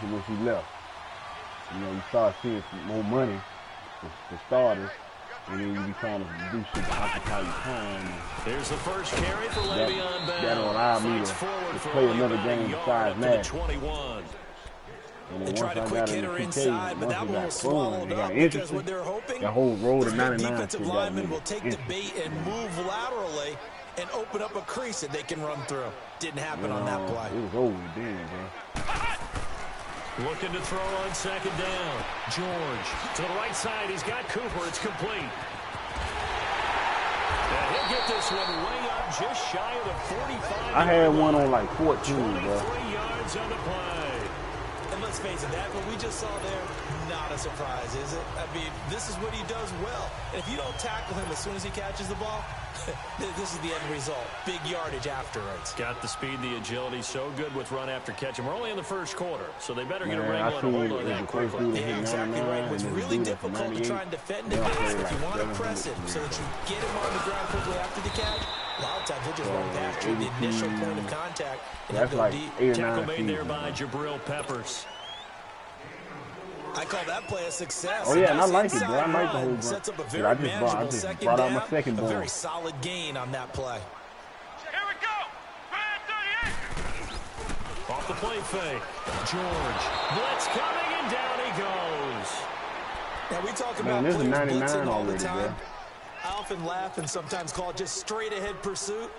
When she left. You know, you start seeing some more money for starters, and then you be trying to do shit to occupy your time. There's the first carry for Le'Veon Bell. That'll allow me to play another game besides Madden. 21. And They tried a quick hitter inside, but that one was swallowed up because what they're hoping, the whole road to 99 defensive lineman will take the bait and move laterally and open up a crease that they can run through. Didn't happen on that play. It was over then, bro. Looking to throw on second down. George to the right side. He's got Cooper. It's complete. And he'll get this one way up just shy of the 45. I had one on like 14, bro. 23 yards on the play. And let's face it, that what we just saw there, not a surprise, is it? I mean, this is what he does well. And if you don't tackle him as soon as he catches the ball, this is the end result. Big yardage afterwards. Got the speed, the agility, so good with run after catch. And we're only in the first quarter, so they better get a wrangle and hold on that quickly. Yeah, exactly right. What's really difficult to try and defend him is if you want to press it so that you get him on the ground quickly after the catch. A lot of times he'll just run past you, the initial point of contact, and he'll go deep. Tackle made there by Jabril Peppers. I call that play a success. Oh, yeah, and I like it, bro. I like the whole run. Sets up a very manageable second brought down. out my second ball. A very solid gain on that play. Here we go. Off the play fake. George. Blitz coming, and down he goes. Now, we talk about players blitzing all the time. Bro. I often laugh and sometimes call it just straight-ahead pursuit.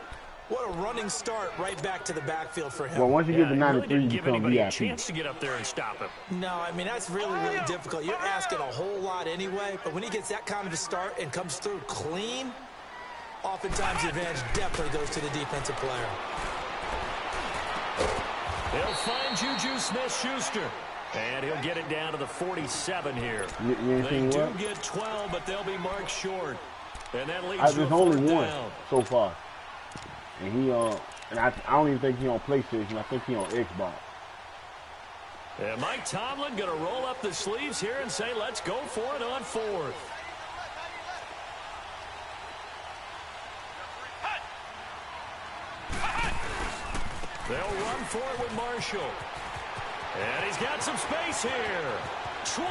What a running start right back to the backfield for him. Well, once you get to 93, really you give become anybody VIP. a chance to get up there and stop him. No, I mean, that's really, really difficult. You're asking a whole lot anyway, but when he gets that kind of a start and comes through clean, oftentimes the advantage definitely goes to the defensive player. They'll find Juju Smith-Schuster. And he'll get it down to the 47 here. They do get 12, but they'll be marked short. And that leaves There's only one so far. And he and I don't even think he on PlayStation. I think he on Xbox. And Mike Tomlin going to roll up the sleeves here and say, let's go for it on fourth. They'll run for it with Marshall. And he's got some space here. 20,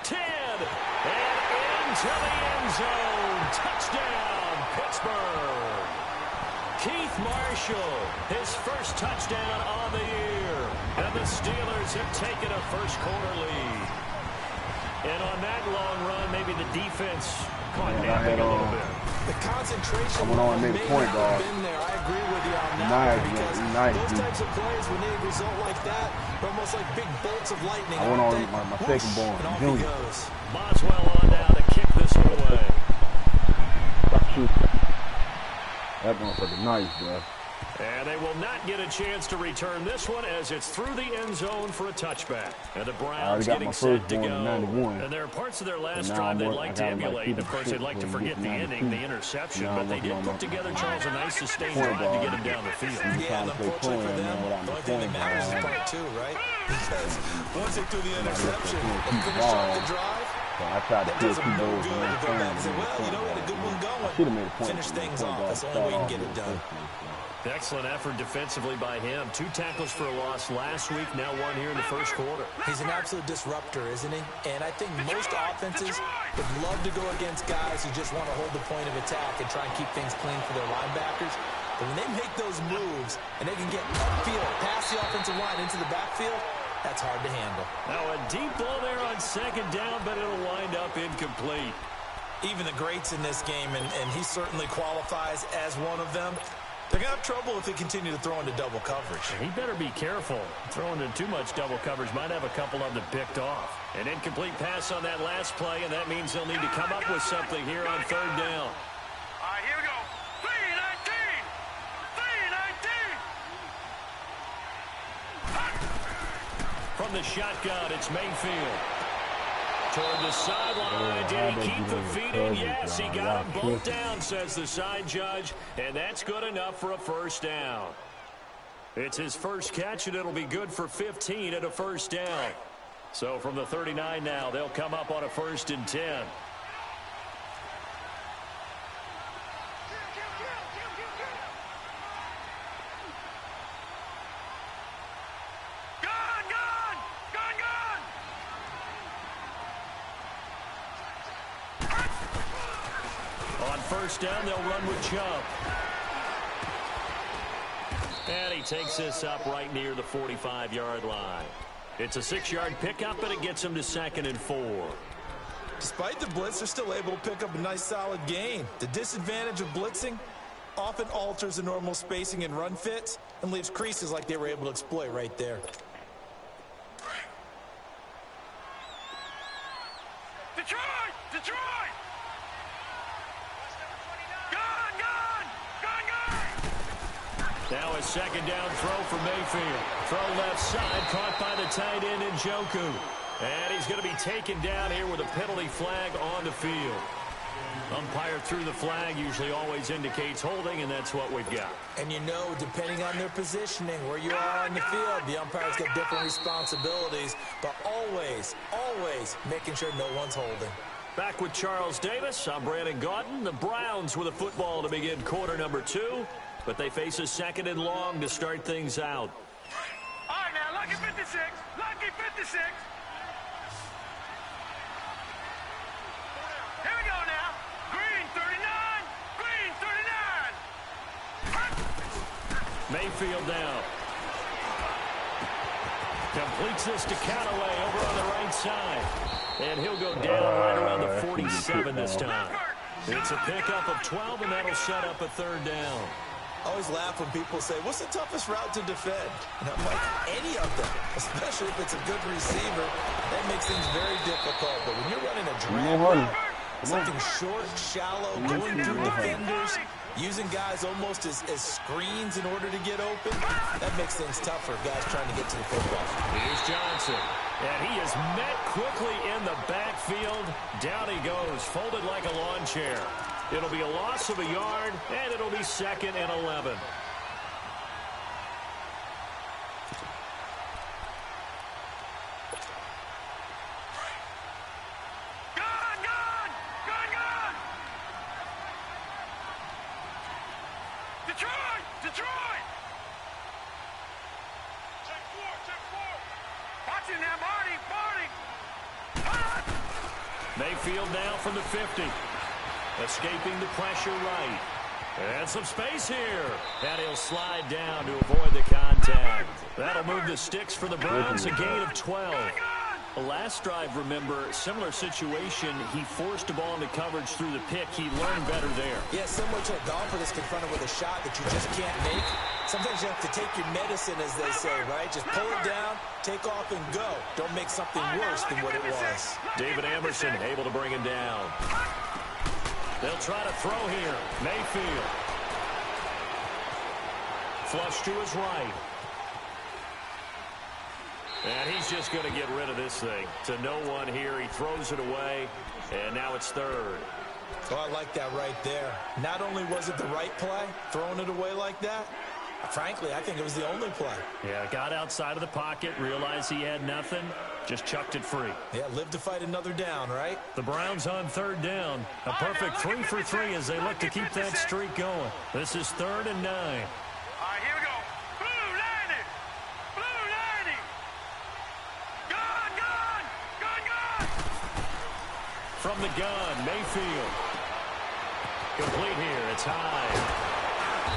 10, and into the end zone. Touchdown, Pittsburgh. Keith Marshall, his first touchdown on the year. And the Steelers have taken a first quarter lead. And on that long run, maybe the defense caught napping a little bit. The concentration I went on and made a point guard. Been there. I agree with you on that. Nice, those types of plays, when they result like that, they're almost like big bolts of lightning. I went on my second ball. And off he goes. Boswell on now to kick this one away. That motherfucker nice, bro. And they will not get a chance to return this one as it's through the end zone for a touchback. And the Browns getting set to go. And there are parts of their last drive they'd like to emulate. Of course, they'd like to forget the inning, the interception, but they did put together, Charles, a nice sustained drive to get him down the field. Yeah, and unfortunately for them, the only thing that matters is part two, right? Because once they threw the interception, they finish off the drive. So I tried to kill two goals good to go back and say, well, you know, we had a good one going. Finish things off. That's the only way you can get it done. Excellent effort defensively by him. 2 tackles for a loss last week, now 1 here in the first quarter. He's an absolute disruptor, isn't he? And I think most offenses would love to go against guys who just want to hold the point of attack and try and keep things clean for their linebackers. But when they make those moves and they can get upfield, past the offensive line into the backfield, that's hard to handle. Now a deep ball there on second down, but it'll wind up incomplete. Even the greats in this game, and he certainly qualifies as one of them, they're going to have trouble if they continue to throw into double coverage. He better be careful. Throwing into too much double coverage might have a couple of them picked off. An incomplete pass on that last play, and that means they'll need to come up with something here on third down. All right, here we go. 3-19. 3-19. From the shotgun, it's Mayfield. Toward the sideline. Did he keep the feet in? Yes, he got them both down, says the side judge. And that's good enough for a first down. It's his first catch, and it'll be good for 15 at a first down. So from the 39 now, they'll come up on a 1st and 10. Go! first down, they'll run with Chubb. And he takes this up right near the 45-yard line. It's a 6-yard pickup, and it gets him to 2nd and 4. Despite the blitz, they're still able to pick up a nice, solid gain. The disadvantage of blitzing often alters the normal spacing and run fits and leaves creases like they were able to exploit right there. Detroit! Detroit! Gun! Gun! Gun! Gun! Now a 2nd down throw for Mayfield. Throw left side, caught by the tight end Njoku. And he's going to be taken down here with a penalty flag on the field. Umpire threw the flag, usually always indicates holding, and that's what we've got. And you know, depending on their positioning, where you are on the field, the umpire's got different responsibilities, but always, always making sure no one's holding. Back with Charles Davis, I'm Brandon Gaudin. The Browns with a football to begin quarter number 2, but they face a 2nd and long to start things out. All right, now, lucky 56. Lucky 56. Here we go now. Green 39. Green 39. Mayfield down. Completes this to Callaway over on the right side. And he'll go down right around the 47 this time. It's a pickup of 12, and that'll set up a 3rd down. I always laugh when people say, what's the toughest route to defend? And I'm like, any of them, especially if it's a good receiver. That makes things very difficult. But when you're running a drag route, something short, shallow, going through defenders, using guys almost as screens in order to get open, that makes things tough for guys trying to get to the football. Here's Johnson. And he is met quickly in the backfield. Down he goes, folded like a lawn chair. It'll be a loss of a yard, and it'll be 2nd and 11. Gun! Gun! Gun! Gun! Detroit! Detroit! Check 4. Check 4. Watch it now, Marty. Marty. Mayfield now from the 50. Escaping the pressure right. And some space here. And he'll slide down to avoid the contact. That'll move the sticks for the Browns, a gain of 12. The last drive, remember, similar situation. He forced the ball into coverage through the pick. He learned better there. Yeah, similar to a golfer that's confronted with a shot that you just can't make. Sometimes you have to take your medicine, as they say, right? Just pull it down, take off, and go. Don't make something worse than what it was. David Emerson able to bring him down. They'll try to throw here. Mayfield. Flush to his right. And he's just going to get rid of this thing. To no one here. He throws it away. And now it's 3rd. Oh, I like that right there. Not only was it the right play, throwing it away like that, frankly, I think it was the only play. Yeah, got outside of the pocket, realized he had nothing, just chucked it free. Yeah, live to fight another down, right? The Browns on 3rd down. A perfect 3 for 3 as they look to keep that streak going. This is 3rd and 9. All right, here we go. Blue 90. Blue 90. Gun! Gun! Gun! Gun! From the gun, Mayfield. Complete here. It's high.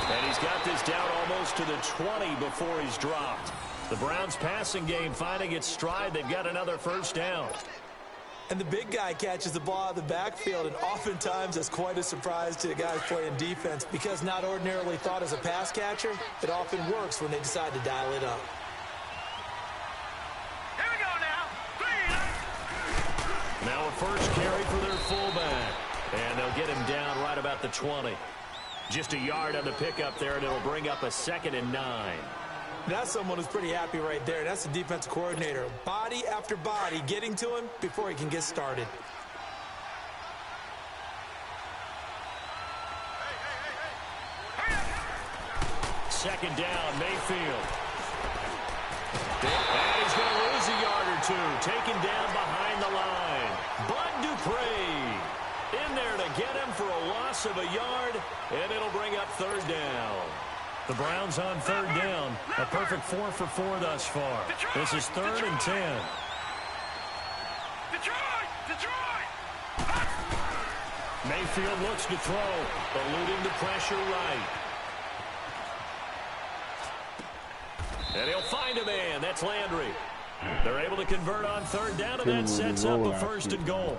And he's got this down almost to the 20 before he's dropped. The Browns passing game finding its stride. They've got another 1st down. And the big guy catches the ball out of the backfield, and oftentimes it's quite a surprise to the guys playing defense because not ordinarily thought as a pass catcher, it often works when they decide to dial it up. Here we go now. 3. Now a first carry for their fullback. And they'll get him down right about the 20. Just a yard on the pickup there, and it'll bring up a 2nd and 9. That's someone who's pretty happy right there. That's the defensive coordinator. Body after body getting to him before he can get started. Second down, Mayfield. And he's going to lose a yard or 2. Taken down behind the line. Bud Dupree in there to get him for a loss of a yard, and it'll bring up 3rd down. The Browns on 3rd down. A perfect 4 for 4 thus far. This is 3rd and 10. Detroit! Detroit! Mayfield looks to throw, eluding the pressure right. And he'll find a man. That's Landry. They're able to convert on third down, and that sets up a first and goal.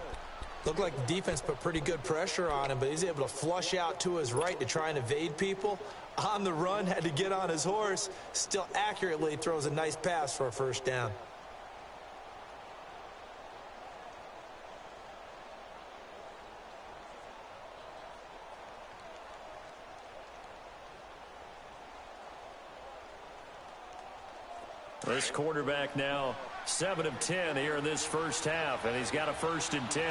Looked like the defense put pretty good pressure on him, but he's able to flush out to his right to try and evade people. On the run, had to get on his horse. Still accurately throws a nice pass for a first down. This quarterback now 7 of 10 here in this first half, and he's got a first and 10.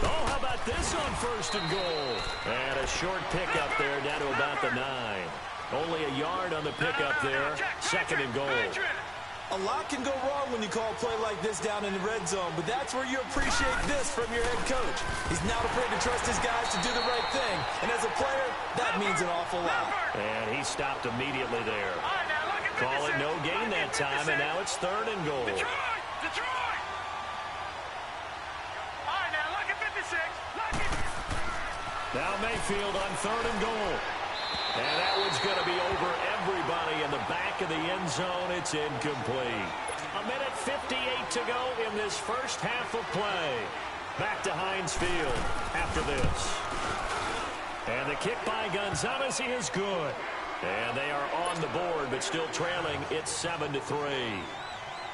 Oh, how about this on first and goal? And a short pickup there down to about the 9. Only a yard on the pickup there. Second and goal. A lot can go wrong when you call a play like this down in the red zone, but that's where you appreciate this from your head coach. He's not afraid to trust his guys to do the right thing, and as a player, that means an awful lot. And he stopped immediately there. Call it no gain that time, and now it's third and goal. Detroit! All right, now look at 56. Look at... Now Mayfield on third and goal. And that one's going to be over everybody in the back of the end zone. It's incomplete. 1:58 to go in this first half of play. Back to Heinz Field after this. And the kick by Gonzalez is good. And they are on the board, but still trailing. It's 7-3.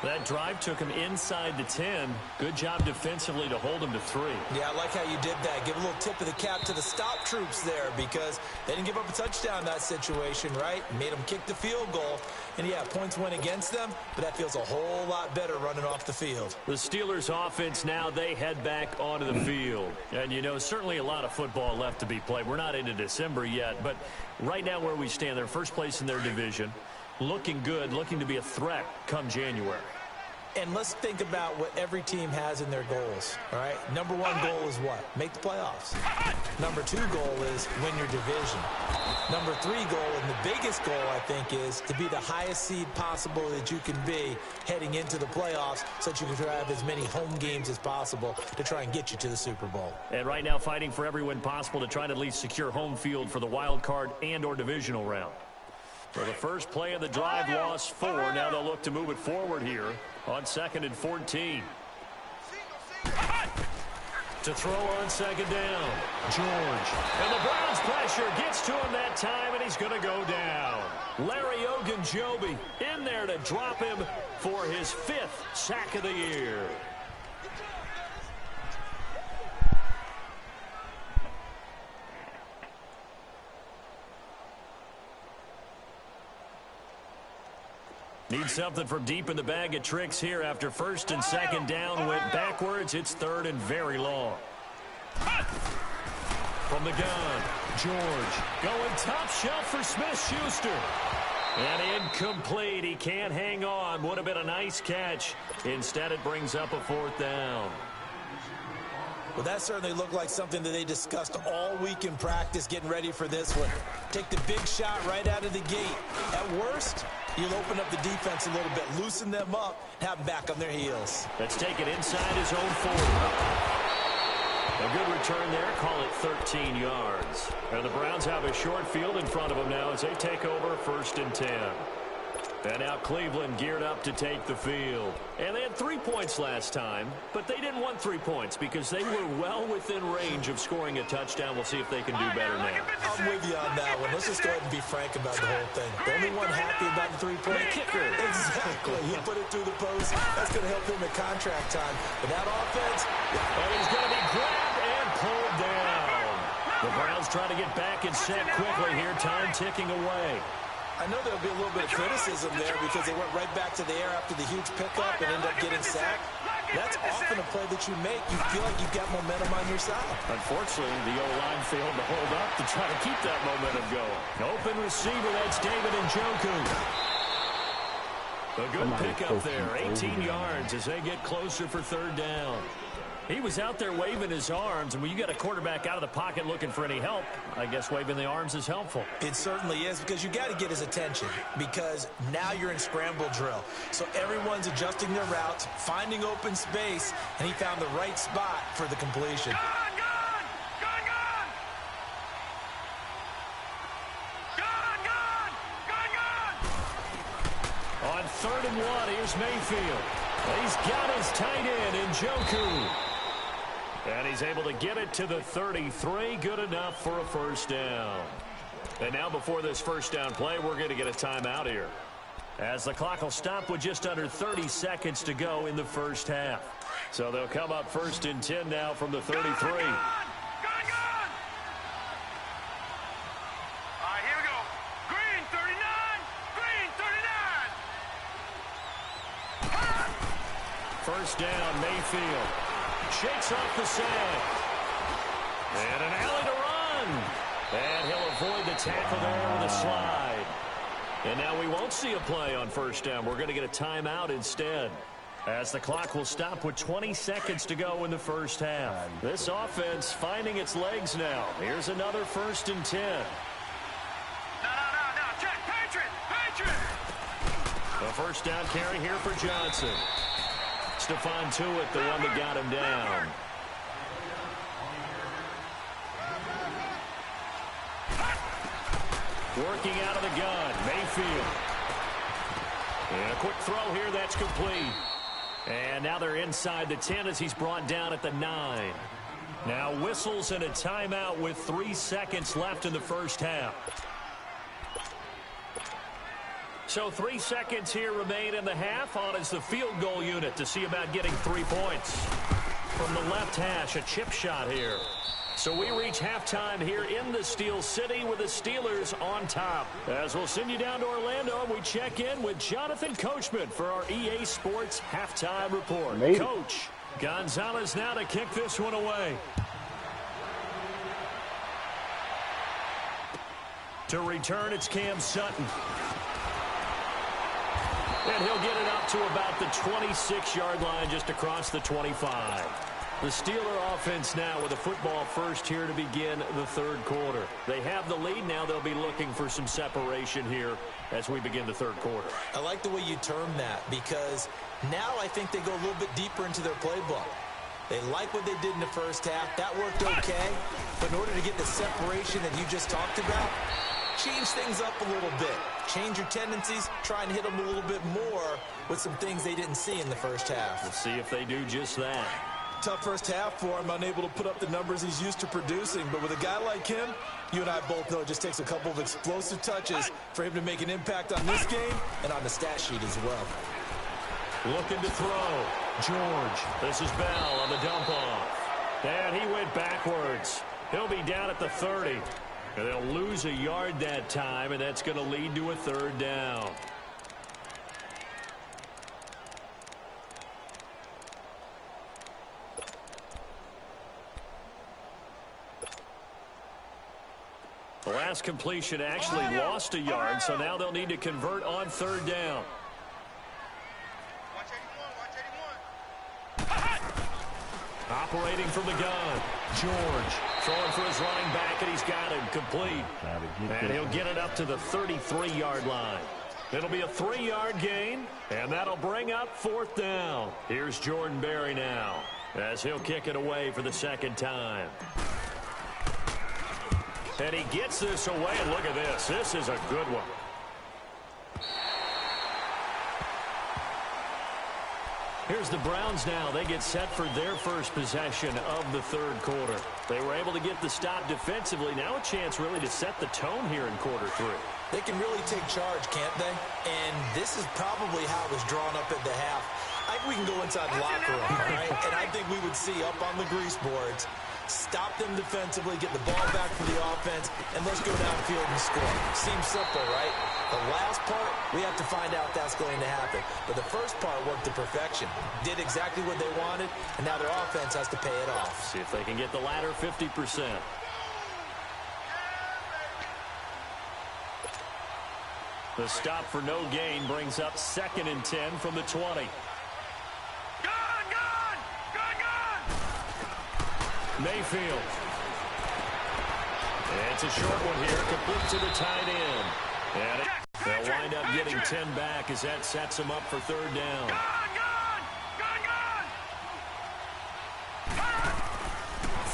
That drive took him inside the 10. Good job defensively to hold him to 3. Yeah, I like how you did that. Give a little tip of the cap to the stop troops there because they didn't give up a touchdown in that situation, right? Made them kick the field goal. And, yeah, points went against them, but that feels a whole lot better running off the field. The Steelers' offense now, they head back onto the field. And, you know, certainly a lot of football left to be played. We're not into December yet, but right now where we stand, they're first place in their division. Looking good, looking to be a threat come January. And let's think about what every team has in their goals, all right? Number 1 goal is what? Make the playoffs. Number 2 goal is win your division. Number 3 goal, and the biggest goal, I think, is to be the highest seed possible that you can be heading into the playoffs so that you can have as many home games as possible to try and get you to the Super Bowl. And right now fighting for every win possible to try to at least secure home field for the wild card and or divisional round. For the first play of the drive, lost 4. Now they'll look to move it forward here on 2nd and 14. To throw on 2nd down, George. And the Browns pressure gets to him that time, and he's going to go down. Larry Ogunjobi in there to drop him for his 5th sack of the year. Need something from deep in the bag of tricks here after 1st and 2nd down went backwards. It's 3rd and very long. From the gun, George going top shelf for Smith-Schuster. And incomplete. He can't hang on. Would have been a nice catch. Instead, it brings up a 4th down. Well, that certainly looked like something that they discussed all week in practice, getting ready for this one. Take the big shot right out of the gate. At worst, you'll open up the defense a little bit, loosen them up, have them back on their heels. Let's take it inside his own 40. A good return there. Call it 13 yards. And the Browns have a short field in front of them now as they take over 1st and 10. And now Cleveland geared up to take the field. And they had 3 points last time, but they didn't want 3 points because they were well within range of scoring a touchdown. We'll see if they can do better now. I'm with you on that one. Let's just go ahead and be frank about the whole thing. The only one happy about the 3-point kicker. Exactly. He put it through the post. That's going to help him at contract time. But that offense, and he's going to be grabbed and pulled down. The Browns try to get back and set quickly here. Time ticking away. I know there'll be a little bit of criticism there because they went right back to the air after the huge pickup and ended up getting sacked. That's often a play that you make. You feel like you've got momentum on your side. Unfortunately, the O-line failed to hold up to try to keep that momentum going. Open receiver, that's David Njoku. A good pickup there, 18 yards as they get closer for 3rd down. He was out there waving his arms, and when you got a quarterback out of the pocket looking for any help, I guess waving the arms is helpful. It certainly is, because you got to get his attention, because now you're in scramble drill. So everyone's adjusting their routes, finding open space, and he found the right spot for the completion. On 3rd and 1, here's Mayfield. He's got his tight end, Njoku. And he's able to get it to the 33. Good enough for a first down. And now before this first down play, we're going to get a timeout here, as the clock will stop with just under 30 seconds to go in the first half. So they'll come up 1st and 10 now from the 33. First down, Mayfield shakes off the sack. And an alley to run. And he'll avoid the tackle there with a slide. And now we won't see a play on first down. We're going to get a timeout instead, as the clock will stop with 20 seconds to go in the first half. This offense finding its legs now. Here's another 1st and 10. No, check, Patriot! A first down carry here for Johnson. Stephon Tuitt, the one that got him down. Working out of the gun, Mayfield. And a quick throw here, that's complete. And now they're inside the 10 as he's brought down at the 9. Now whistles and a timeout with 3 seconds left in the first half. So 3 seconds here remain in the half. On is the field goal unit to see about getting 3 points. From the left hash, a chip shot here. So we reach halftime here in the Steel City with the Steelers on top. As we'll send you down to Orlando, we check in with Jonathan Coachman for our EA Sports Halftime Report. Coach, Gonzalez now to kick this one away. To return, it's Cam Sutton. And he'll get it up to about the 26-yard line, just across the 25. The Steeler offense now with a football first here to begin the third quarter. They have the lead now. They'll be looking for some separation here as we begin the third quarter. I like the way you term that, because now I think they go a little bit deeper into their playbook. They like what they did in the first half. That worked okay. But in order to get the separation that you just talked about, change things up a little bit. Change your tendencies, try and hit them a little bit more with some things they didn't see in the first half. We'll see if they do just that. Tough first half for him, unable to put up the numbers he's used to producing. But with a guy like him, you and I both know it just takes a couple of explosive touches for him to make an impact on this game and on the stat sheet as well. Looking to throw. George. This is Bell on the dump off. And he went backwards. He'll be down at the 30. And they'll lose a yard that time, and that's going to lead to a third down. The last completion actually lost a yard, so now they'll need to convert on third down. Operating from the gun, George throwing for his running back, and he's got him complete. And he'll get it up to the 33-yard line. It'll be a 3-yard gain, and that'll bring up fourth down. Here's Jordan Berry now, as he'll kick it away for the second time. And he gets this away, and look at this. This is a good one. Here's the Browns now. They get set for their first possession of the third quarter. They were able to get the stop defensively. Now a chance really to set the tone here in quarter three. They can really take charge, can't they? And this is probably how it was drawn up at the half. I think we can go inside the locker room, all right? And I think we would see up on the grease boards, stop them defensively, get the ball back for the offense, and let's go downfield and score. Seems simple, right? The last part, we have to find out that's going to happen. But the first part worked to perfection. Did exactly what they wanted, and now their offense has to pay it off. See if they can get the latter 50%. The stop for no gain brings up 2nd and 10 from the 20. Gun! Mayfield. It's a short one here, complete to the tight end. And they'll wind up getting 10 back as that sets them up for third down.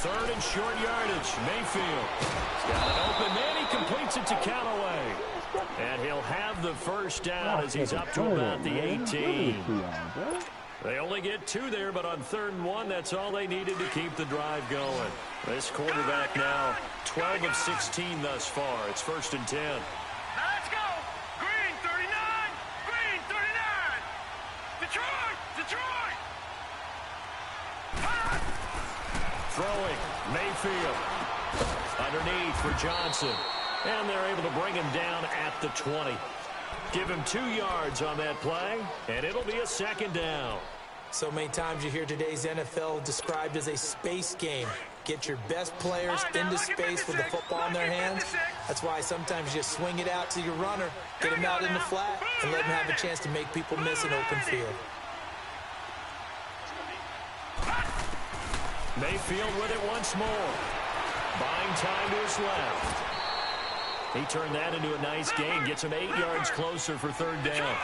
Third and short yardage. Mayfield. He's got an open man. He completes it to Callaway. And he'll have the first down as he's up to about the 18. They only get 2 there, but on 3rd and 1, that's all they needed to keep the drive going. This quarterback now 12 of 16 thus far. It's 1st and 10. Now let's go. Green 39. Green 39. Detroit. Detroit. Throwing. Mayfield. Underneath for Johnson. And they're able to bring him down at the 20. Give him 2 yards on that play, and it'll be a 2nd down. So many times you hear today's NFL described as a space game. Get your best players into space with the football in their hands. That's why sometimes you just swing it out to your runner, get him out in the flat, and let him have a chance to make people miss an open field. Mayfield with it once more. Buying time to his left. He turned that into a nice gain. Gets him 8 yards closer for 3rd down.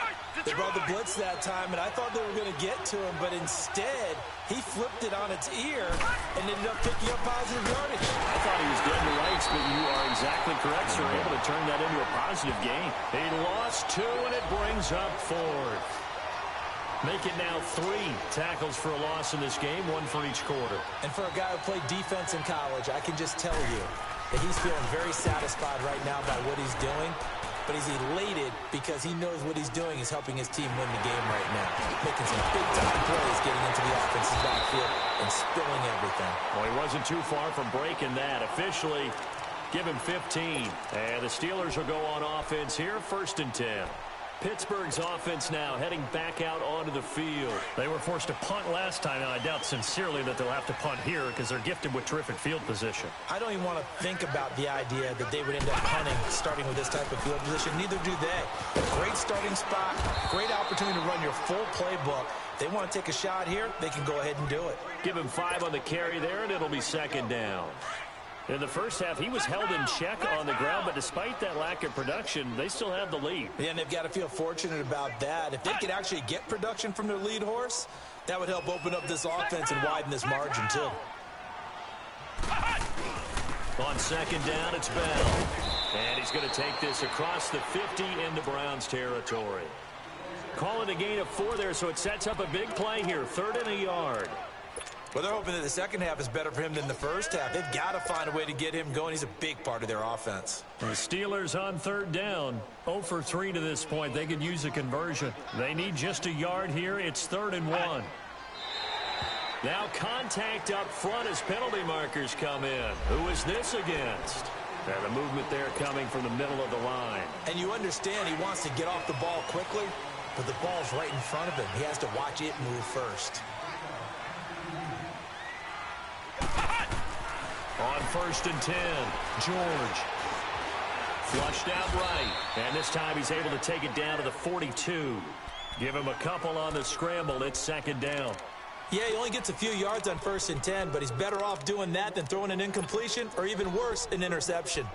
They brought the blitz that time, and I thought they were going to get to him, but instead, he flipped it on its ear and ended up picking up positive yardage. I thought he was dead to rights, but you are exactly correct, sir. Able to turn that into a positive gain. He lost 2, and it brings up 4th. Make it now 3 tackles for a loss in this game, 1 for each quarter. And for a guy who played defense in college, I can just tell you that he's feeling very satisfied right now by what he's doing. But he's elated because he knows what he's doing is helping his team win the game right now. Making some big-time plays, getting into the offensive backfield and spilling everything. Well, he wasn't too far from breaking that. Officially, give him 15. And the Steelers will go on offense here, 1st and 10. Pittsburgh's offense now heading back out onto the field. They were forced to punt last time, and I doubt sincerely that they'll have to punt here because they're gifted with terrific field position. I don't even want to think about the idea that they would end up punting starting with this type of field position. Neither do they. Great starting spot, great opportunity to run your full playbook. They want to take a shot here, they can go ahead and do it. Give him 5 on the carry there, and it'll be 2nd down. In the first half, he was held in check on the ground, but despite that lack of production, they still have the lead. Yeah, and they've got to feel fortunate about that. If they could actually get production from their lead horse, that would help open up this offense and widen this margin, too. On 2nd down, it's Bell. And he's going to take this across the 50 into Browns territory. Call it a gain of 4 there, so it sets up a big play here, 3rd and a yard. Well, they're hoping that the second half is better for him than the first half. They've got to find a way to get him going. He's a big part of their offense. The Steelers on 3rd down. 0 for 3 to this point. They could use a conversion. They need just a yard here. It's 3rd and 1. Now contact up front as penalty markers come in. Who is this against? And the movement there coming from the middle of the line. And you understand he wants to get off the ball quickly, but the ball's right in front of him. He has to watch it move first. On 1st and 10, George. Flushed out right. And this time he's able to take it down to the 42. Give him a couple on the scramble. It's 2nd down. Yeah, he only gets a few yards on 1st and 10, but he's better off doing that than throwing an incompletion or even worse, an interception.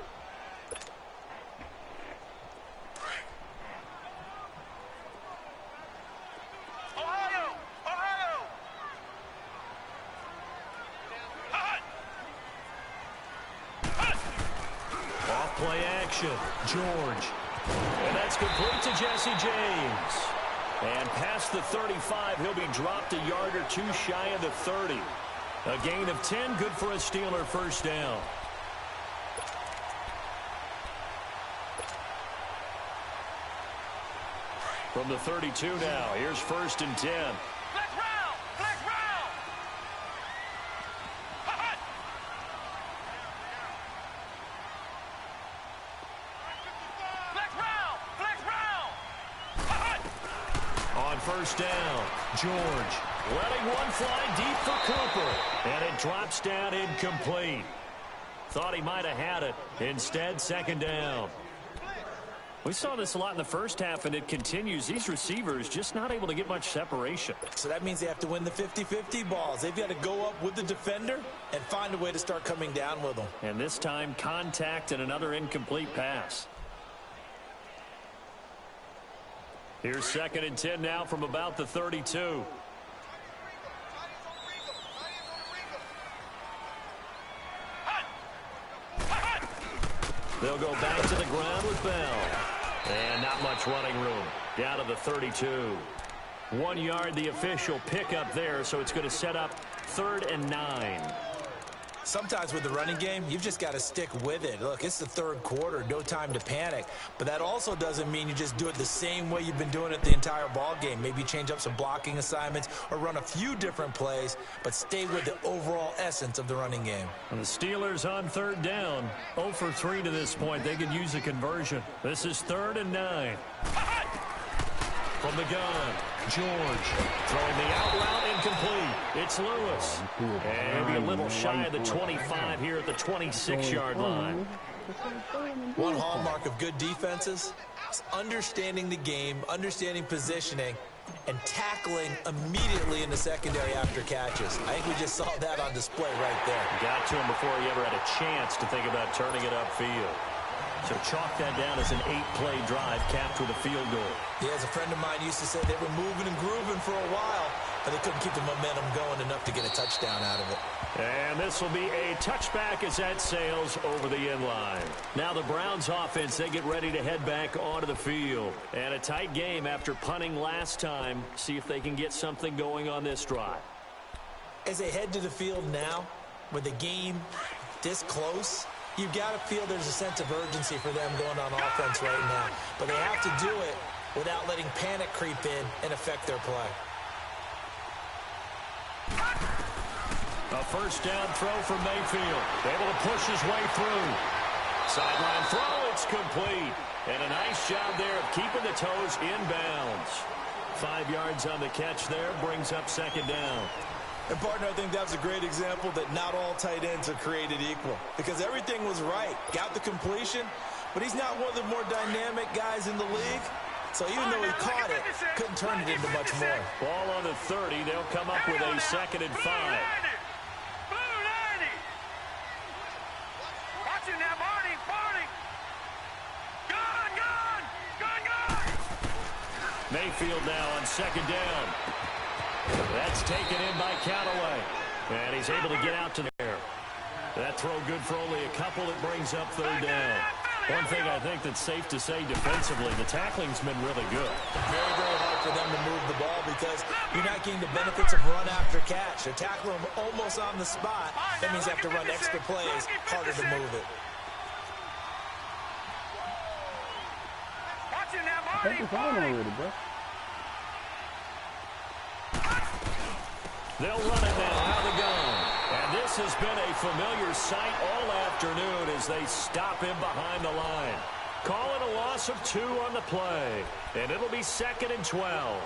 Play action, George. And that's complete to Jesse James. And past the 35, he'll be dropped a yard or 2 shy of the 30. A gain of 10, good for a Steeler 1st down. From the 32 now, here's 1st and 10. First down, George letting one fly deep for Cooper, and it drops down incomplete. Thought he might have had it. Instead, 2nd down. We saw this a lot in the first half, and it continues. These receivers just not able to get much separation. So that means they have to win the 50-50 balls. They've got to go up with the defender and find a way to start coming down with them. And this time, contact and another incomplete pass. Here's 2nd and 10 now from about the 32. They'll go back to the ground with Bell. And not much running room. Down to the 32. 1 yard, the official pickup there, so it's going to set up 3rd and 9. Sometimes with the running game, you've just got to stick with it. Look, it's the 3rd quarter, no time to panic. But that also doesn't mean you just do it the same way you've been doing it the entire ball game. Maybe change up some blocking assignments or run a few different plays, but stay with the overall essence of the running game. And the Steelers on 3rd down. 0 for 3 to this point. They could use a conversion. This is 3rd and 9. From the gun, George throwing the out route incomplete. It's Lewis. And be a little shy of the 25 here at the 26-yard line. One hallmark of good defenses is understanding the game, understanding positioning, and tackling immediately in the secondary after catches. I think we just saw that on display right there. Got to him before he ever had a chance to think about turning it upfield. So chalk that down as an 8-play drive capped with a field goal. Yeah, as a friend of mine used to say, they were moving and grooving for a while, but they couldn't keep the momentum going enough to get a touchdown out of it. And this will be a touchback as that sails over the end line. Now the Browns offense, they get ready to head back onto the field. And a tight game after punting last time. See if they can get something going on this drive. As they head to the field now, with the game this close, you've got to feel there's a sense of urgency for them going on offense right now. But they have to do it without letting panic creep in and affect their play. A first down throw from Mayfield. Able to push his way through. Sideline throw, it's complete. And a nice job there of keeping the toes inbounds. 5 yards on the catch there, brings up 2nd down. And, partner, I think that's a great example that not all tight ends are created equal. Because everything was right. Got the completion, but he's not one of the more dynamic guys in the league. So even though he caught it, couldn't turn it into much more. Ball on the 30. They'll come up with a 2nd and 5. Watch him now, Barney. Gun. Mayfield now on 2nd down. That's taken in by Callaway. And he's able to get out to there. That throw good for only a couple. It brings up 3rd down. One thing I think that's safe to say defensively, the tackling's been really good. Very, very hard for them to move the ball because you're not getting the benefits of run after catch. They're tackling them almost on the spot. That means they have to run extra plays, harder to move it. Watch him now, I think it's on already, bro. They'll run it now out of the gun. And this has been a familiar sight all afternoon as they stop him behind the line. Call it a loss of 2 on the play. And it'll be 2nd and 12.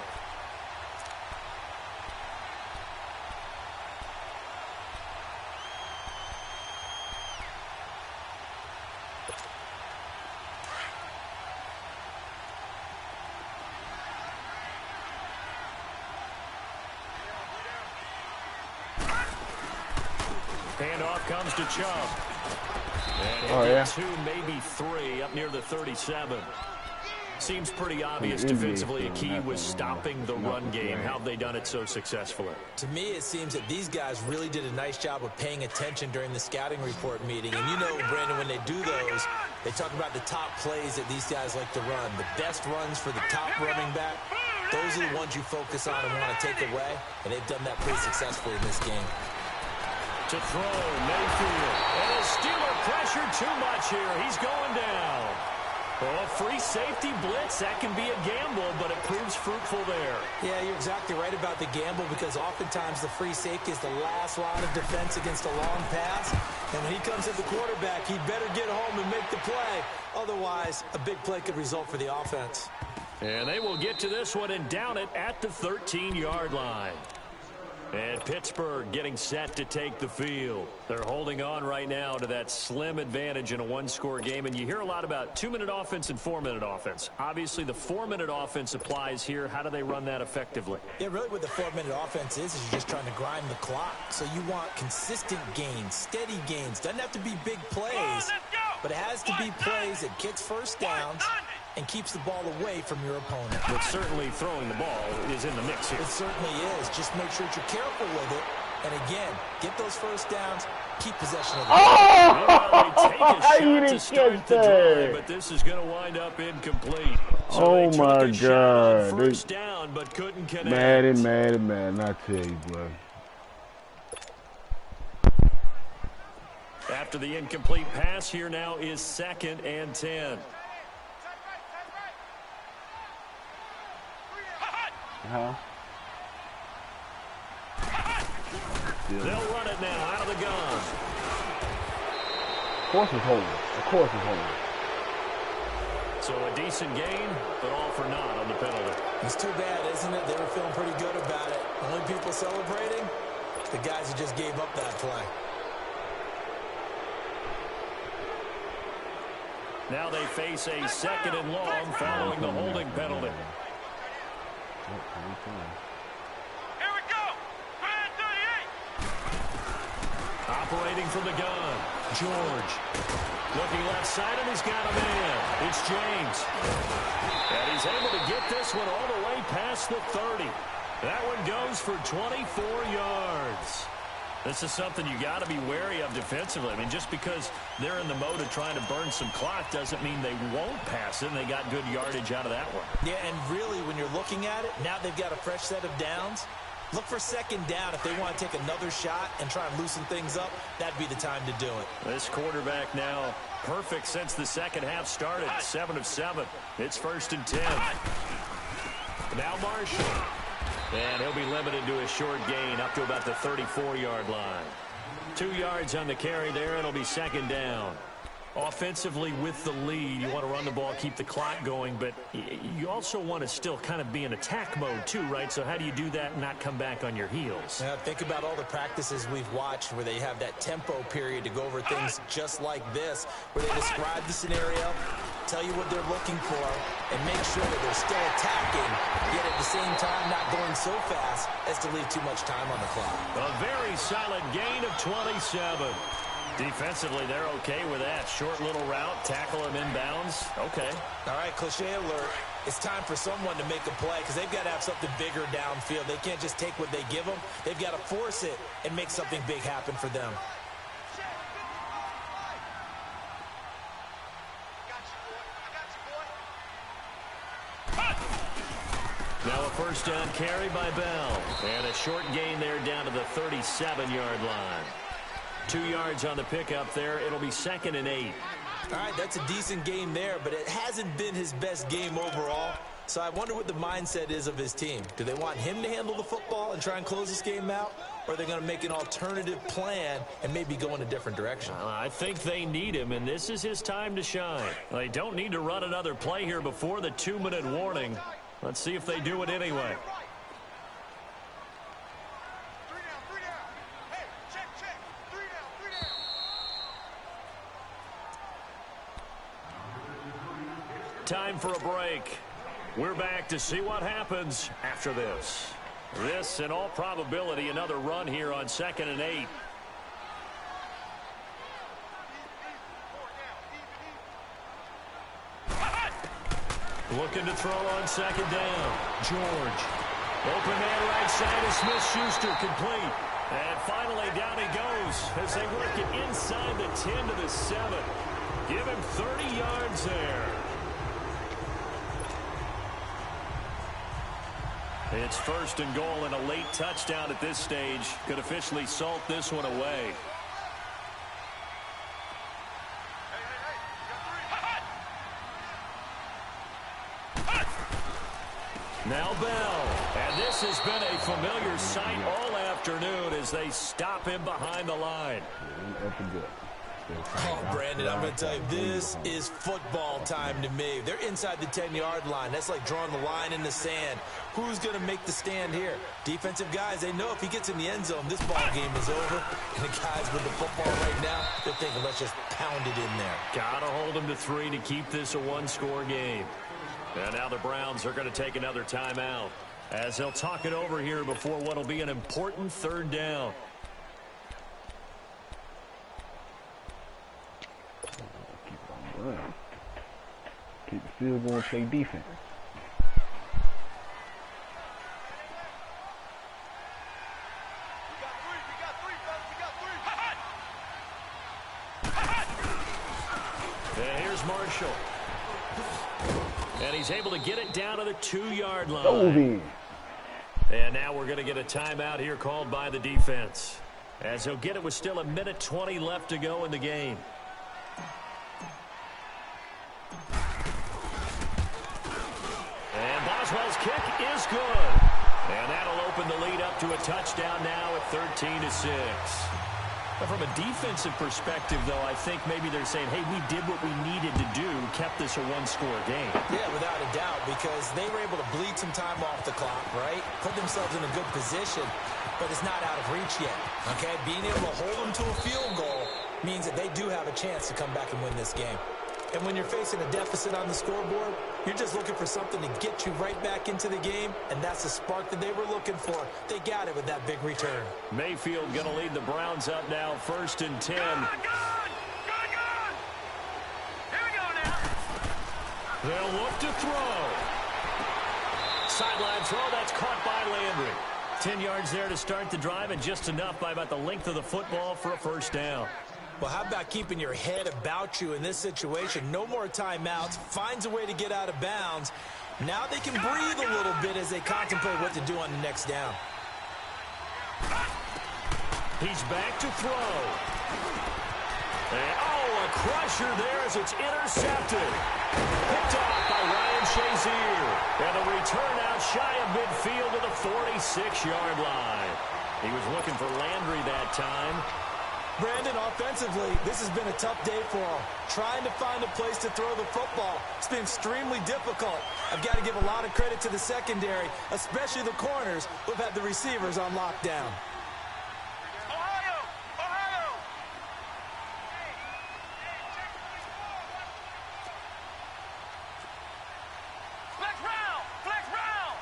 Handoff comes to Chubb. And he'll get 2, maybe 3 up near the 37. Seems pretty obvious defensively a key was stopping the run game. How have they done it so successfully? To me, it seems that these guys really did a nice job of paying attention during the scouting report meeting. And you know, Brandon, when they do those, they talk about the top plays that these guys like to run. The best runs for the top running back, those are the ones you focus on and want to take away. And they've done that pretty successfully in this game. To throw, Mayfield. And a Steeler pressure too much here. He's going down. Well, a free safety blitz, that can be a gamble, but it proves fruitful there. Yeah, you're exactly right about the gamble because oftentimes the free safety is the last line of defense against a long pass. And when he comes at the quarterback, he better get home and make the play. Otherwise, a big play could result for the offense. And they will get to this one and down it at the 13-yard line. And Pittsburgh getting set to take the field. They're holding on right now to that slim advantage in a one-score game. And you hear a lot about 2-minute offense and 4-minute offense. Obviously, the 4-minute offense applies here. How do they run that effectively? Yeah, really what the 4-minute offense is you're just trying to grind the clock. So you want consistent gains, steady gains. Doesn't have to be big plays, but it has to be plays that gets first downs and keeps the ball away from your opponent. But certainly throwing the ball is in the mix here. It certainly is. Just make sure that you're careful with it. And again, get those first downs, keep possession of the ball. Oh! They take a shot to start the drive, but this is going to wind up incomplete. So oh my God. First down, but couldn't connect. Mad. I tell you, bro. After the incomplete pass, here now is 2nd and 10. They'll run it now out of the gun. Of course it's holding. So a decent gain, but all for naught on the penalty. It's too bad, isn't it? They were feeling pretty good about it. Only people celebrating, the guys who just gave up that play. Now they face a 2nd and long following the holding penalty. Here we go. Grand 38. Operating from the gun, George. Looking left side, and he's got a man. It's James. And he's able to get this one all the way past the 30. That one goes for 24 yards. This is something you got to be wary of defensively. I mean, just because they're in the mode of trying to burn some clock doesn't mean they won't pass it, and they got good yardage out of that one. Yeah, and really, when you're looking at it, now they've got a fresh set of downs. Look for 2nd down. If they want to take another shot and try and loosen things up, that'd be the time to do it. This quarterback now perfect since the second half started. 7 of 7. It's 1st and 10. Now Marshall. And he'll be limited to a short gain up to about the 34-yard line. 2 yards on the carry there. It'll be 2nd down. Offensively with the lead, you want to run the ball, keep the clock going, but you also want to still kind of be in attack mode too, right? So how do you do that and not come back on your heels? Now, think about all the practices we've watched where they have that tempo period to go over things just like this, where they describe the scenario, tell you what they're looking for, and make sure that they're still attacking, yet at the same time not going so fast as to leave too much time on the clock. A very solid gain of 27. Defensively, they're okay with that. Short little route, tackle him inbounds. Okay. All right, cliche alert. It's time for someone to make a play because they've got to have something bigger downfield. They can't just take what they give them. They've got to force it and make something big happen for them. Now a 1st down carry by Bell. And a short gain there down to the 37-yard line. 2 yards on the pickup there. It'll be 2nd and 8. All right, that's a decent game there, but it hasn't been his best game overall. So I wonder what the mindset is of his team. Do they want him to handle the football and try and close this game out? Or are they going to make an alternative plan and maybe go in a different direction? I think they need him, and this is his time to shine. They don't need to run another play here before the 2-minute warning. Let's see if they do it anyway. Time for a break. We're back to see what happens after this. This, in all probability, another run here on 2nd and 8. Looking to throw on 2nd down. George. Open man right side of Smith-Schuster, complete. And finally down he goes as they work it inside the 10 to the 7. Give him 30 yards there. It's 1st and goal, and a late touchdown at this stage could officially salt this one away. Now Bell, and this has been a familiar sight all afternoon as they stop him behind the line. Oh, Brandon, I'm going to tell you, this is football time to me. They're inside the 10-yard line. That's like drawing the line in the sand. Who's going to make the stand here? Defensive guys, they know if he gets in the end zone, this ball game is over. And the guys with the football right now, they're thinking, let's just pound it in there. Got to hold them to 3 to keep this a one-score game. And now the Browns are going to take another timeout as they'll talk it over here before what will be an important third down. Keep the field going, play defense. And here's Marshall. And he's able to get it down to the 2-yard line. Over. And now we're going to get a timeout here called by the defense, as he'll get it with still 1:20 left to go in the game. And Boswell's kick is good. And that'll open the lead up to a touchdown now at 13-6. From a defensive perspective, though, I think maybe they're saying, hey, we did what we needed to do, kept this a one-score game. Yeah, without a doubt, because they were able to bleed some time off the clock, right? Put themselves in a good position, but it's not out of reach yet, okay? Being able to hold them to a field goal means that they do have a chance to come back and win this game. And when you're facing a deficit on the scoreboard, you're just looking for something to get you right back into the game, and that's the spark that they were looking for. They got it with that big return. Mayfield going to lead the Browns up now, 1st and 10. Good! Here we go now. They'll look to throw. Sideline throw, that's caught by Landry. 10 yards there to start the drive, and just enough by about the length of the football for a first down. Well, how about keeping your head about you in this situation? No more timeouts. Finds a way to get out of bounds. Now they can breathe a little bit as they contemplate what to do on the next down. He's back to throw. And, a crusher there as it's intercepted. Picked off by Ryan Shazier. And the return out shy of midfield to the 46-yard line. He was looking for Landry that time. Brandon, offensively, this has been a tough day for him. Trying to find a place to throw the football. It's been extremely difficult. I've got to give a lot of credit to the secondary, especially the corners who have had the receivers on lockdown. Ohio! Ohio! Flex round! Flex round!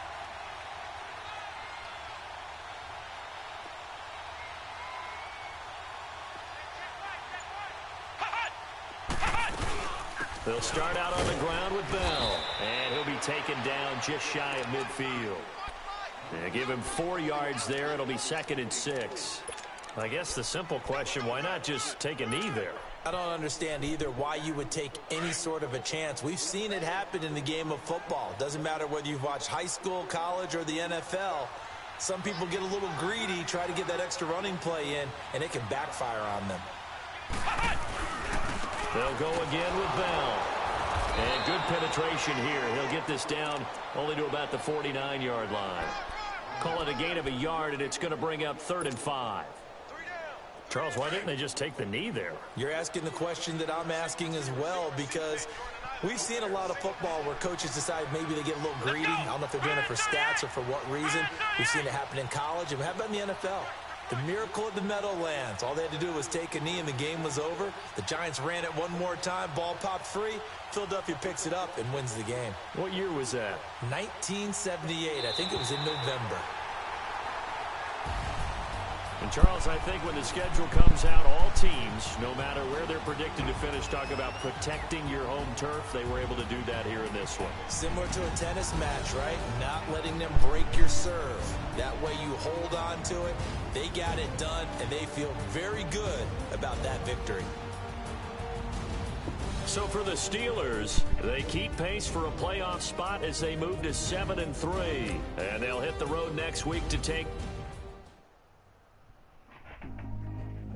They'll start out on the ground with Bell, and he'll be taken down just shy of midfield. They give him 4 yards there. It'll be 2nd and 6. I guess the simple question, why not just take a knee there? I don't understand either why you would take any sort of a chance. We've seen it happen in the game of football. Doesn't matter whether you've watched high school, college, or the NFL. Some people get a little greedy, try to get that extra running play in, and it can backfire on them. They'll go again with Bell. And good penetration here. He'll get this down only to about the 49-yard line. Call it a gain of a yard, and it's going to bring up 3rd and 5. Charles, why didn't they just take the knee there? You're asking the question that I'm asking as well, because we've seen a lot of football where coaches decide maybe they get a little greedy. I don't know if they're doing it for stats or for what reason. We've seen it happen in college, and how about in the NFL? The miracle of the Meadowlands. All they had to do was take a knee and the game was over. The Giants ran it one more time. Ball popped free. Philadelphia picks it up and wins the game. What year was that? 1978. I think it was in November. And, Charles, I think when the schedule comes out, all teams, no matter where they're predicted to finish, talk about protecting your home turf. They were able to do that here in this one. Similar to a tennis match, right? Not letting them break your serve. That way you hold on to it. They got it done, and they feel very good about that victory. So for the Steelers, they keep pace for a playoff spot as they move to 7-3. And they'll hit the road next week to take...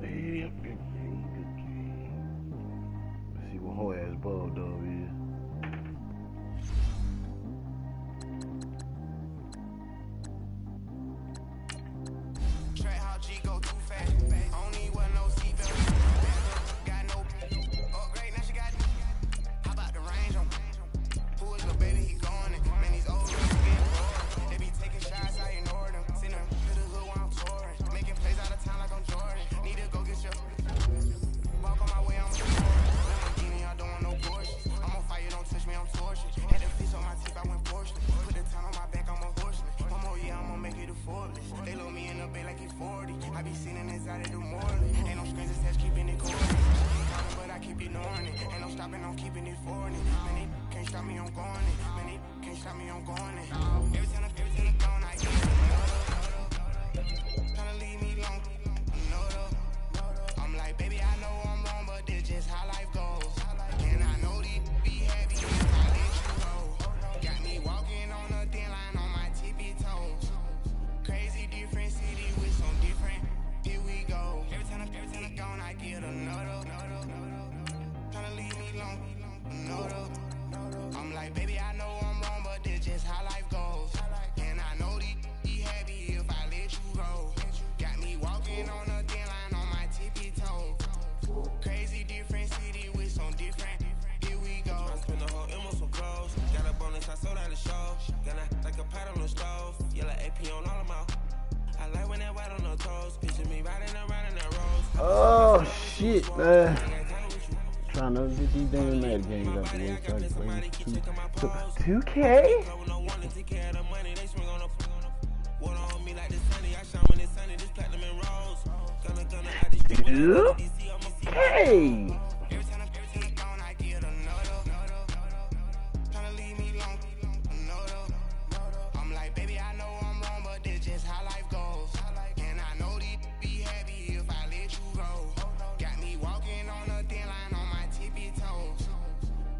Let's see what whole ass Bulldog is. Track how G go too fast. Only want no seatbelt. Got no gotta do more. Ain't no strings attached, keeping it cool. But I keep ignoring it. Ain't no stopping, I'm keeping it for it. Man, they can't stop me, I'm going it. Man, they can't stop me, I'm going it. Every time I'm gone, I get it. Tryna leave me alone. I'm like, baby, I know I'm wrong, but this just how life goes. And I know these be heavy if I let you go. Got me walking on a thin line on my tippy toes. Crazy different city with some different. Here we go. Every time I'm gone, I get another. Tryna leave me alone. I'm like, baby, I know I'm wrong, but this just how life goes. And I know these be heavy if I let you go. Got me walking on a thin line on my tippy toes. Crazy different city with some different. Here we go. I spend the whole M on some clothes. Got a bonus, I sold out the show. Got like a pot on the stove. Yellow AP on all of my. I like when that white on the toes. Picture me riding around in that rose. Oh shit, man. Trying to get these damn mad games out the way so I can play 2K? Hey! I'm like, baby, I know I'm wrong, but this just how life goes. And I know these be happy if I let you go. Got me walking on a thin line on my tippy toes.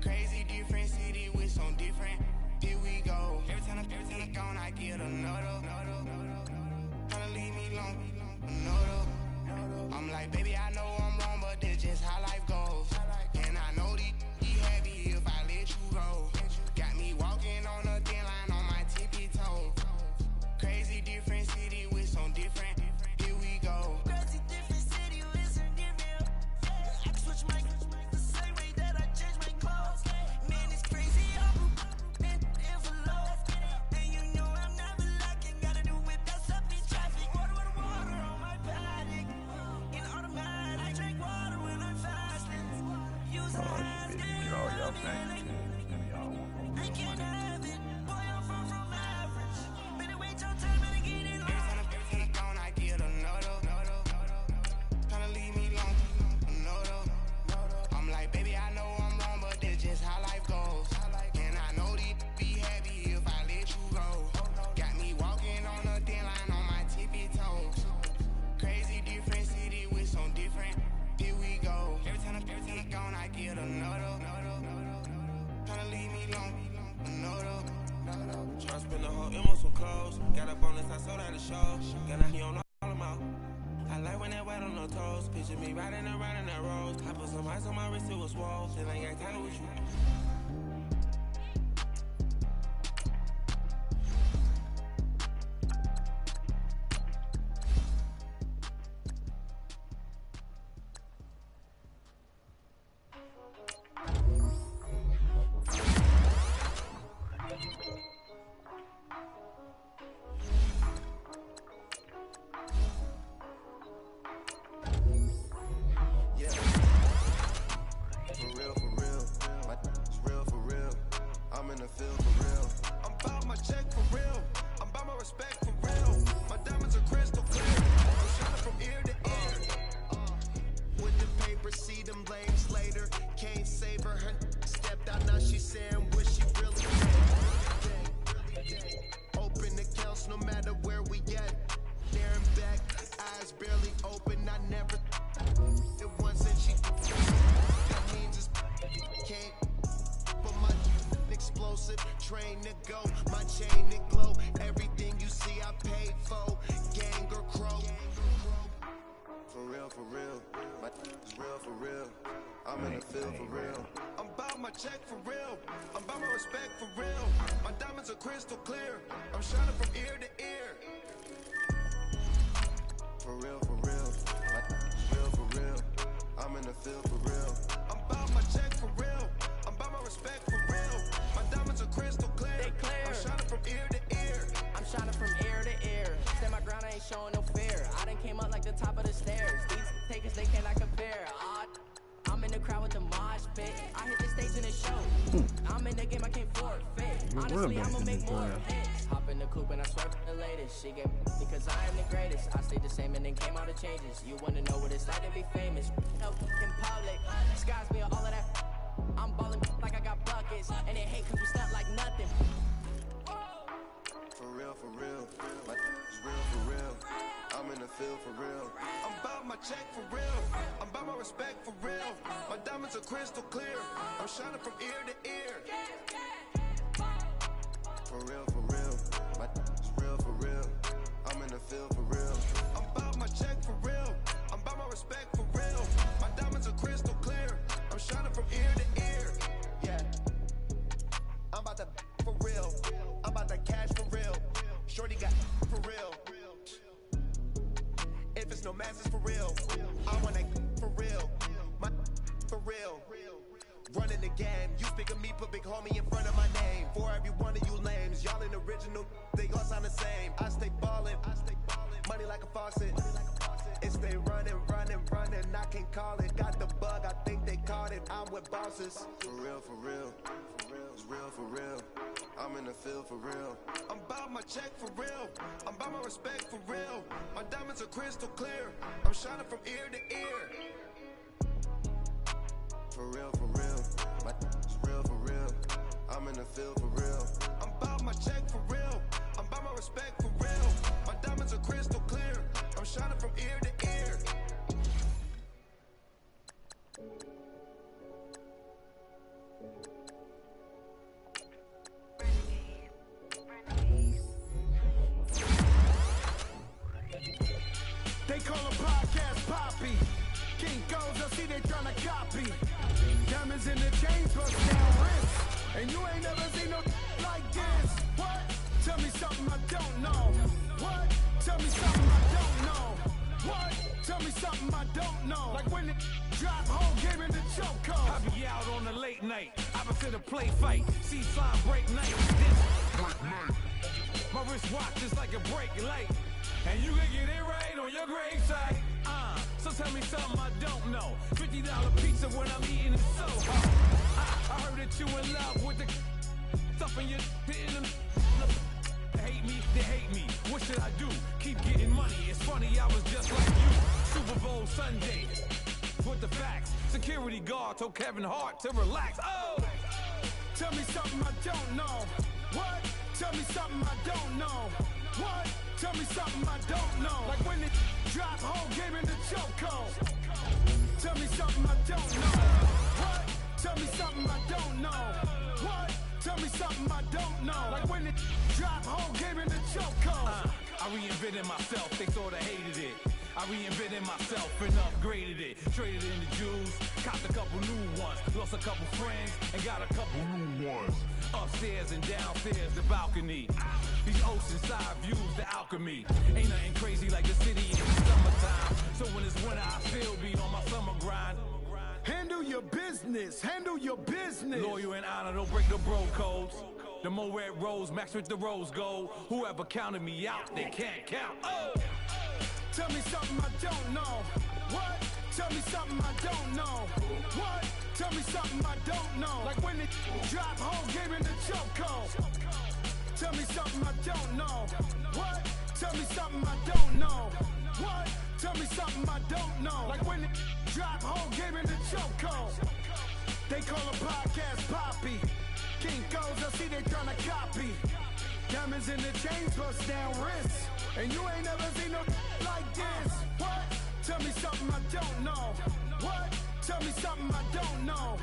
Crazy different city with some different. Here we go. Every time I'm gone, I get another. Tryna leave me alone. I'm like, baby, I know I'm wrong, but this just how life goes. And I know these be happy if I let you go. Got me walking on a thin line on my tippy toes. Crazy different city with some different. Here we go. Crazy different city with some different. I switch my the same way that I change my clothes. Man, it's crazy. I'm envelope. And you know I'm never lacking. Gotta do it best up in traffic. Water on my paddock. In automatic. I drink water when I'm fasting. Use a mask. I can't have it. Boy, I'm from average. Better wait your turn, better get in line. Every time I'm gone, I get another. Tryna leave me alone. I'm like, baby, I know I'm wrong, but this just how life goes. And I know these be happy if I let you go. Got me walking on a thin line on my tippy toes. Crazy different city with some different. Here we go. Every time I'm gone, I get another. Tryna leave me alone. Tryna spend the whole M on some clothes. Got a bonus, I sold out the show. Got a on all of my. I like when that white on the toes. Picture me riding around in that rose. I put some ice on my wrist, it was swole. Then I got tired with you. Train to go, my chain to glow. Everything you see I paid for. Gang or crow. For real, my is real for real. I'm in the field for real. I'm about my check for real. I'm about my respect for real. My diamonds are crystal clear. I'm shining from ear to ear. For real, my is real for real. I'm in the field for real. I'm about my check for real. I'm about my respect for real. My diamonds are crystal clear. They clear. I'm shining from ear to ear. I'm shining from ear to ear. Stand my ground, I ain't showing no fear. I done came up like the top of the stairs. These takers, they cannot compare. I'm in the crowd with the mosh pit. I hit the stage in the show. I'm in the game, I can't forfeit. Honestly, I'ma make more. Hop in the coupe and I swerve the latest. She get because I am the greatest. I stayed the same and then came all the changes. You wanna know what it's like to be famous? No in public. Skies me all of that. I'm ballin' like I got buckets. And they hate cause we stunt like nothing. For real, my is real for real. I'm in the field for real. I'm about my check for real. I'm about my respect for real. My diamonds are crystal clear. I'm shining from ear to ear. For real, my is real for real. I'm in the field for real. I'm about my check for real. I'm about my respect for real. My diamonds are crystal clear. I'm shining from ear to ear. Yeah. I'm about to for real. I'm about to cash for real. Shorty got for real. If it's no masses for real, I want that for real. My for real. Running the game. You speak of me, put big homie in front of my name. For every one of you lames, y'all ain't original. They all sound the same. I stay ballin'. Money like a faucet. It stay running. I can't call it. Got the bug, I think they caught it. I'm with bosses. For real. It's real for real. I'm in the field for real. I'm about my check for real. I'm about my respect for real. My diamonds are crystal clear. I'm shining from ear to ear. For real. My is real for real. I'm in the field for real. I'm about my check for real. I'm about my respect for real. My diamonds are crystal clear. I'm shining from ear to ear. They call a podcast Poppy. King goes, I see they tryna copy. Diamonds in the chains, bust down wrists. And you ain't never seen no like this. What? Tell me something I don't know. What? Tell me something I don't know. What? Tell me something I don't know. Like when it drop home, game in the chokehold. I be out on a late night, opposite a play fight. See sign break night. This my wristwatch is like a brake light. And you can get it right on your gravesite. So tell me something I don't know. $50 pizza when I'm eating in Soho. I heard that you in love with the stuff in your hitting them. They hate me. What should I do? Keep getting money. It's funny, I was just like you. Super Bowl Sunday. With the facts. Security guard told Kevin Hart to relax. Oh! Tell me something I don't know. What? Tell me something I don't know. What? Tell me something I don't know. Like when it drop home, game in the chokehold. Tell me something I don't know. What? Tell me something I don't know. What? Tell me something I don't know. Like when it drop home, game in the chokehold. I reinvented myself, they sorta hated it. I reinvented myself and upgraded it. Traded in the Jews, copped a couple new ones. Lost a couple friends and got a couple new ones. Upstairs and downstairs, the balcony. These oceanside views, the alchemy. Ain't nothing crazy like the city in the summertime. So when it's winter, I still be on my summer grind. Handle your business, handle your business. Loyal and honor, don't break the bro codes. The more red rose, max with the rose gold. Whoever counted me out, they can't count. Oh! Tell me something I don't know. What? Tell me something I don't know. What? Tell me something I don't know. Like when it drop home, game in the chokehold. Tell me something I don't know. What? Tell me something I don't know. What? Tell me something I don't know. Like when it drop home, game in the chokehold. They call a podcast Poppy. King goes, I see they tryna copy. Diamonds in the chains, bust down wrists. And you ain't never seen no like this. What? Tell me something I don't know. What? Tell me something I don't know.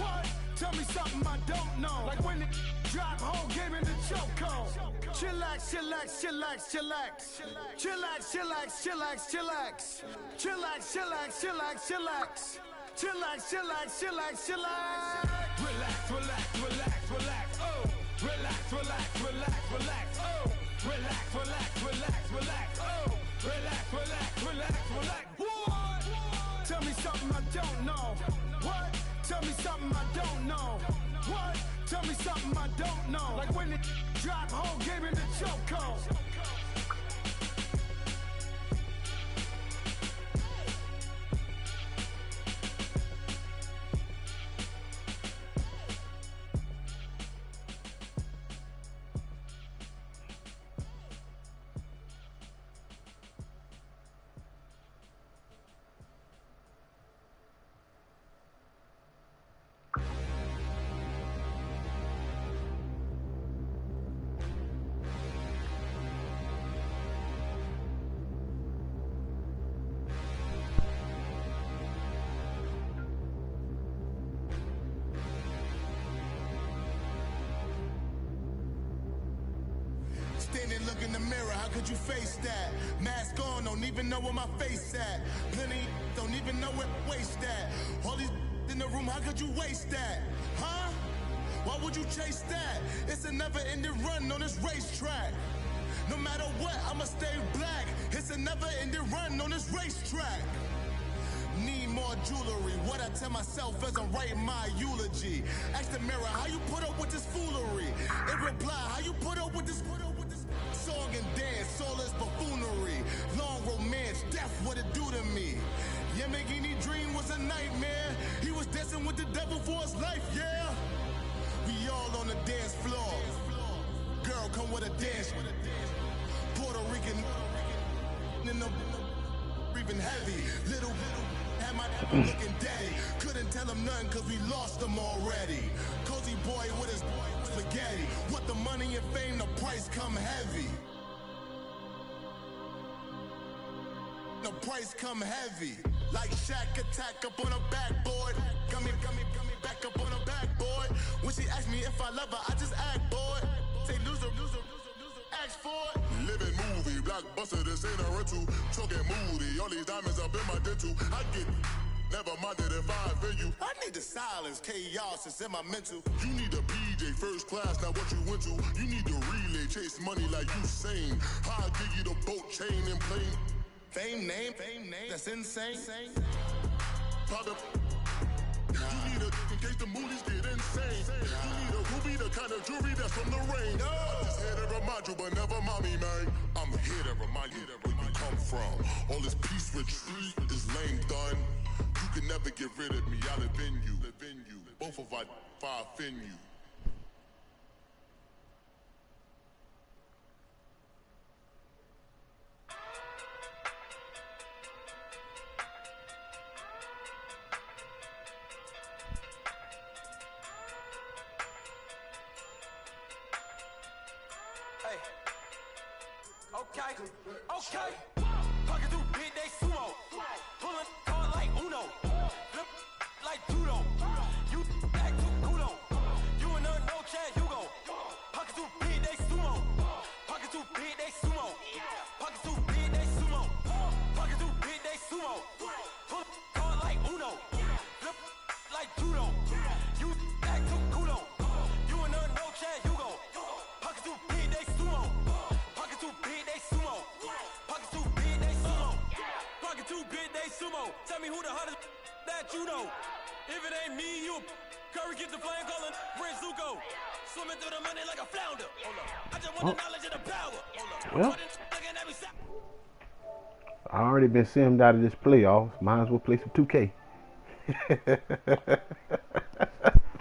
What? Tell me something I don't know. Like when it drop home, game in the chokehold. Chillax, chillax, chillax, chillax. Chillax, chillax, chillax, chillax. Chillax, chillax, chillax, chillax. Chillax, chillax, chillax, chillax. Relax, relax, relax, relax. Oh! Relax, relax, relax, relax. Oh! Relax, relax, relax, relax. Oh! Relax, relax, relax, relax. What? Tell me something I don't know. What? Tell me something I don't know. What? Tell me something I don't know. Like when it drop home, game in the chokehold. could you face that? Mask on, don't even know where my face at. Plenty don't even know where waste at. All these in the room, how could you waste that? Huh? Why would you chase that? It's a never-ending run on this racetrack. No matter what, I'ma stay black. It's a never-ending run on this racetrack. Need more jewelry. What I tell myself as I'm writing my eulogy. Ask the mirror, how you put up with this foolery? It reply, how you put up with this song and dance, soulless buffoonery. Long romance, death, what it do to me? Yamagini dream was a nightmare. He was dancing with the devil for his life, yeah. We all on the dance floor. Girl, come with a dance. Puerto Rican in the breathing heavy. Little had my looking daddy. Couldn't tell him nothing cause we lost him already. Cozy boy with his spaghetti. What the money and fame, the price come heavy. The price come heavy. Like Shaq attack up on a backboard. Got me back up on a backboard. When she asked me if I love her, I just act bored. Say loser, ask for it. Living movie, blockbuster, this ain't a rental. Choking moody, all these diamonds up in my dental. I get never minded if I offend you. I need the silence, chaos is in my mental. You need a PJ first class, not what you went to. You need the relay, chase money like you sane. I'll give you the boat, chain, and plane. Fame name, that's insane. Private. You need a in case the movies get insane. You need a ruby, the kind of jewelry that's from the rain. I'm just here to remind you, but never mommy, man. I'm here to remind you where you come from. All this peace retreat is lame done. You can never get rid of me. I live in you. Both of us, if I offend you. Okay. Pocket through big, they sumo. Pulling card like Uno. Flip like judo. You act too culo. You and her no Chad Hugo. Pocket too big, they sumo. Pocket too big, they sumo. Pocket too big, they sumo. Pocket too big, they sumo. Pull card like Uno. Flip like judo. You act too culo. You and her no Chad Hugo. Pocket too big, they sumo. Pocket too big, they sumo. Pocket too big, they sumo. Pocket too big, they sumo. Tell me who the hottest that you know. If it ain't me, you Curry get the flame calling Prince Zuko. Swimming through the money like a flounder. I just want the knowledge and the power. Well, I already been simmed out of this playoffs. Might as well play some 2K.